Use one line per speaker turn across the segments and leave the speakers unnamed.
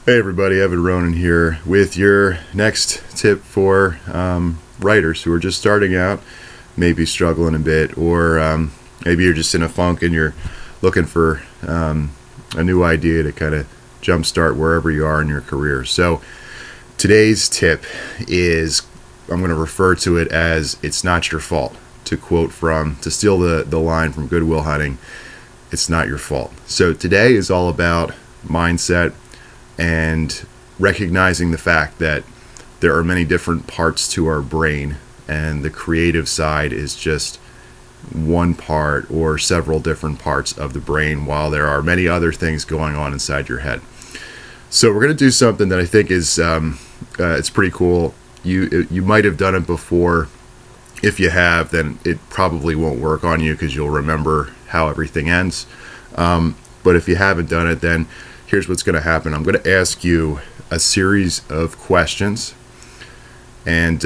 Hey everybody, Evan Ronan here with your next tip for writers who are just starting out, maybe struggling a bit, or maybe you're just in a funk and you're looking for a new idea to kind of jumpstart wherever you are in your career. So today's tip is, I'm going to refer to it as "It's not your fault." To steal the line from Good Will Hunting, it's not your fault. So today is all about mindset and recognizing the fact that there are many different parts to our brain, and the creative side is just one part or several different parts of the brain, while there are many other things going on inside your head. So we're going to do something that I think is it's pretty cool. You might have done it before. If you have, then it probably won't work on you because you'll remember how everything ends. But if you haven't done it, then here's what's going to happen. I'm going to ask you a series of questions, and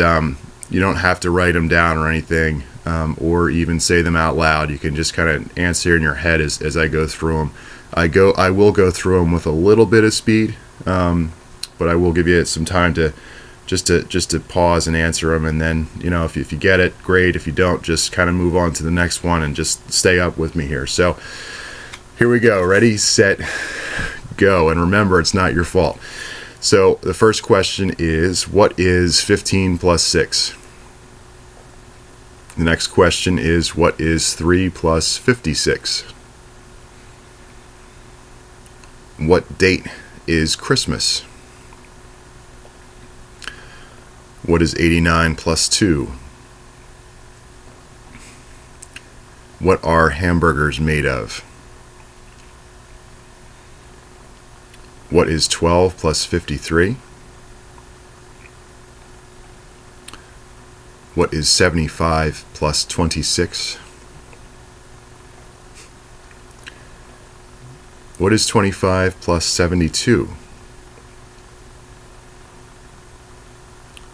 you don't have to write them down or anything, or even say them out loud. You can just kind of answer in your head as I go through them. I will go through them with a little bit of speed, but I will give you some time to pause and answer them, and then if you get it, great. If you don't, just kind of move on to the next one and just stay up with me here. So here we go. Ready, set, go. And remember, it's not your fault. So the first question is, what is 15 plus 6? The next question is, what is 3 plus 56? What date is Christmas? What is 89 plus 2? What are hamburgers made of? What is 12 plus 53? What is 75 plus 26? What is 25 plus 72?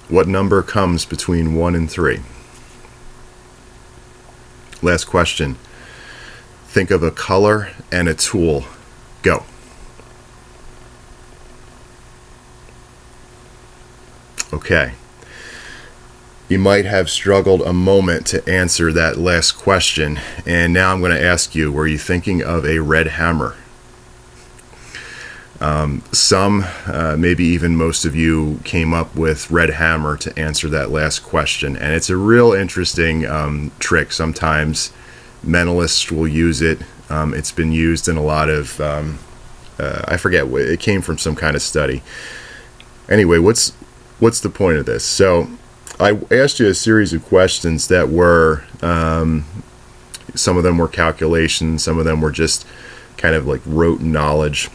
What number comes between 1 and 3? Last question. Think of a color and a tool. Go. Okay. You might have struggled a moment to answer that last question, and now I'm going to ask you, were you thinking of a red hammer? Some, maybe even most of you, came up with red hammer to answer that last question, and it's a real interesting trick. Sometimes mentalists will use it. It's been used in a lot of, I forget, it came from some kind of study. Anyway, what's the point of this? So I asked you a series of questions that were, some of them were calculations, some of them were just kind of like rote knowledge.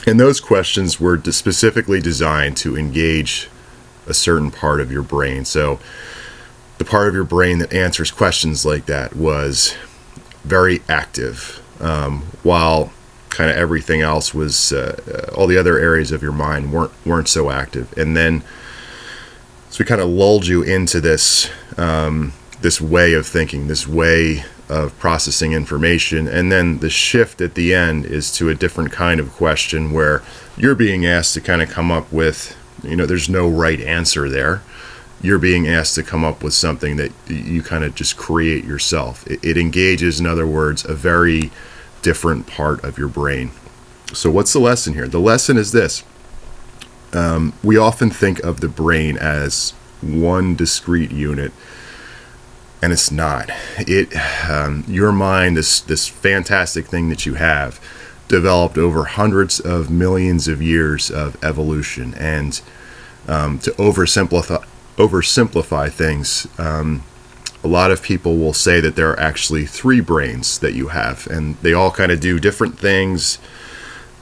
And those questions were specifically designed to engage a certain part of your brain. So the part of your brain that answers questions like that was very active, while kind of everything else was, all the other areas of your mind weren't so active. And then, so we kind of lulled you into this this way of thinking, this way of processing information, and then the shift at the end is to a different kind of question where you're being asked to kind of come up with, there's no right answer there. You're being asked to come up with something that you kind of just create yourself. It engages, in other words, a very different part of your brain. So what's the lesson here? The lesson is this. We often think of the brain as one discrete unit, and it's not. Your mind, this fantastic thing that you have, developed over hundreds of millions of years of evolution. And to oversimplify things, a lot of people will say that there are actually 3 brains that you have, and they all kind of do different things,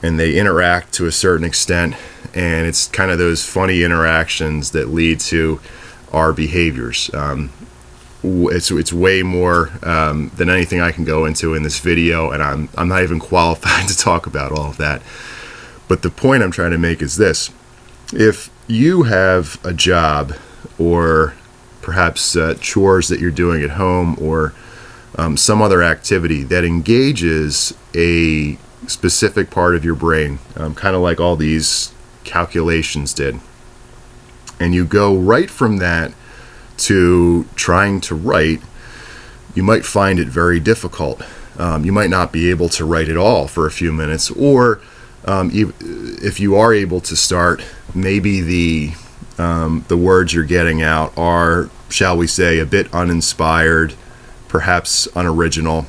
and they interact to a certain extent, and it's kind of those funny interactions that lead to our behaviors. It's way more than anything I can go into in this video, and I'm not even qualified to talk about all of that. But the point I'm trying to make is this: if you have a job, or perhaps chores that you're doing at home, or some other activity that engages a specific part of your brain, kind of like all these calculations did. And you go right from that to trying to write, you might find it very difficult. You might not be able to write at all for a few minutes, or if you are able to start, maybe the words you're getting out are, shall we say, a bit uninspired, perhaps unoriginal.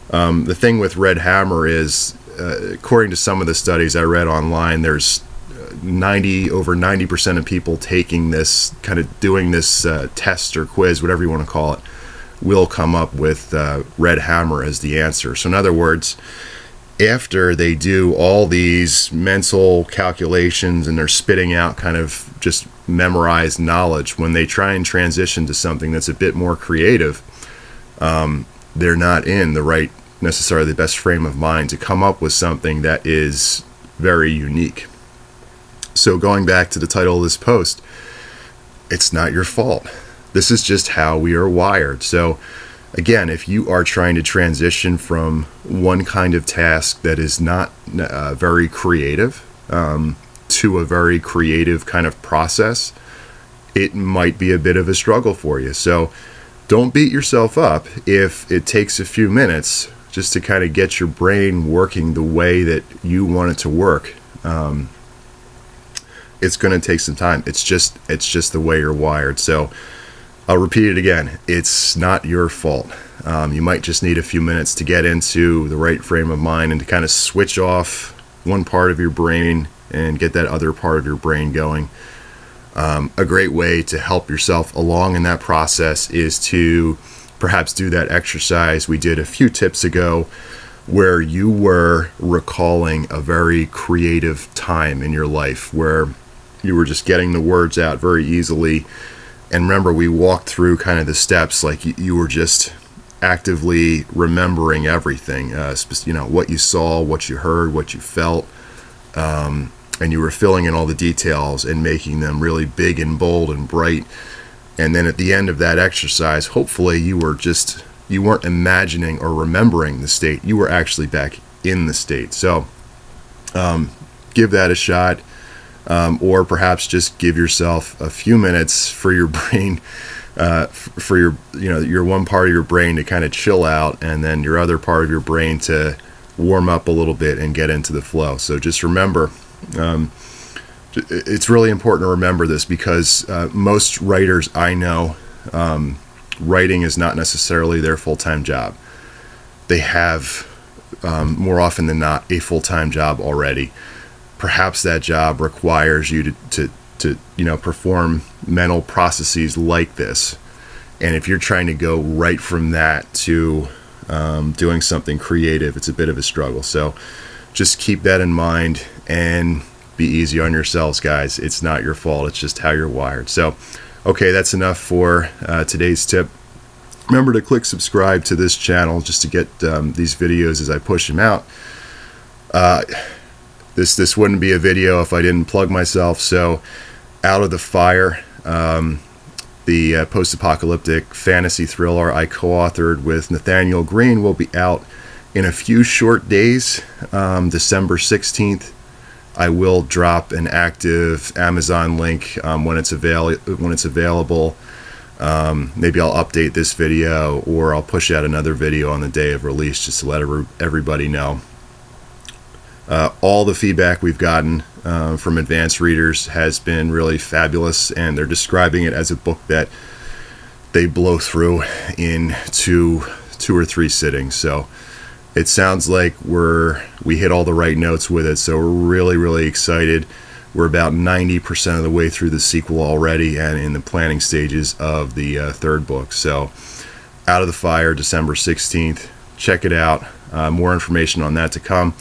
The thing with Red Hammer is, according to some of the studies I read online, there's over 90% of people taking this, kind of doing this test or quiz, whatever you want to call it, will come up with Red Hammer as the answer. So in other words, after they do all these mental calculations and they're spitting out kind of just memorized knowledge, when they try and transition to something that's a bit more creative, they're not in the right, necessarily the best frame of mind to come up with something that is very unique. So going back to the title of this post, it's not your fault. This is just how we are wired. So again, if you are trying to transition from one kind of task that is not very creative to a very creative kind of process, it might be a bit of a struggle for you. So don't beat yourself up if it takes a few minutes just to kind of get your brain working the way that you want it to work. It's going to take some time. It's just the way you're wired. So I'll repeat it again. It's not your fault. You might just need a few minutes to get into the right frame of mind and to kind of switch off one part of your brain and get that other part of your brain going. A great way to help yourself along in that process is to perhaps do that exercise we did a few tips ago, where you were recalling a very creative time in your life where you were just getting the words out very easily. And remember, we walked through kind of the steps, like you were just actively remembering everything, what you saw, what you heard, what you felt, and you were filling in all the details and making them really big and bold and bright. And then at the end of that exercise, hopefully you weren't imagining or remembering the state. You were actually back in the state. So give that a shot. Or perhaps just give yourself a few minutes for your brain, for your one part of your brain to kind of chill out, and then your other part of your brain to warm up a little bit and get into the flow. So just remember, it's really important to remember this, because most writers I know, writing is not necessarily their full-time job. They have, more often than not, a full-time job already. Perhaps that job requires you to perform mental processes like this. And if you're trying to go right from that to doing something creative, it's a bit of a struggle. So just keep that in mind and be easy on yourselves, guys. It's not your fault. It's just how you're wired. So, okay, that's enough for today's tip. Remember to click subscribe to this channel just to get these videos as I push them out. This wouldn't be a video if I didn't plug myself. So, Out of the Fire, the post-apocalyptic fantasy thriller I co-authored with Nathaniel Green, will be out in a few short days. December 16th. I will drop an active Amazon link when it's available. Maybe I'll update this video, or I'll push out another video on the day of release just to let everybody know. All the feedback we've gotten from advanced readers has been really fabulous, and they're describing it as a book that they blow through in two or three sittings. So it sounds like we hit all the right notes with it. So we're really, really excited. We're about 90% of the way through the sequel already, and in the planning stages of the third book. So Out of the Fire, December 16th. Check it out. More information on that to come.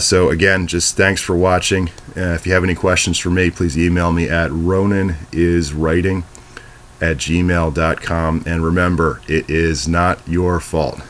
So again, just thanks for watching. If you have any questions for me, please email me at ronaniswriting@gmail.com. And remember, it is not your fault.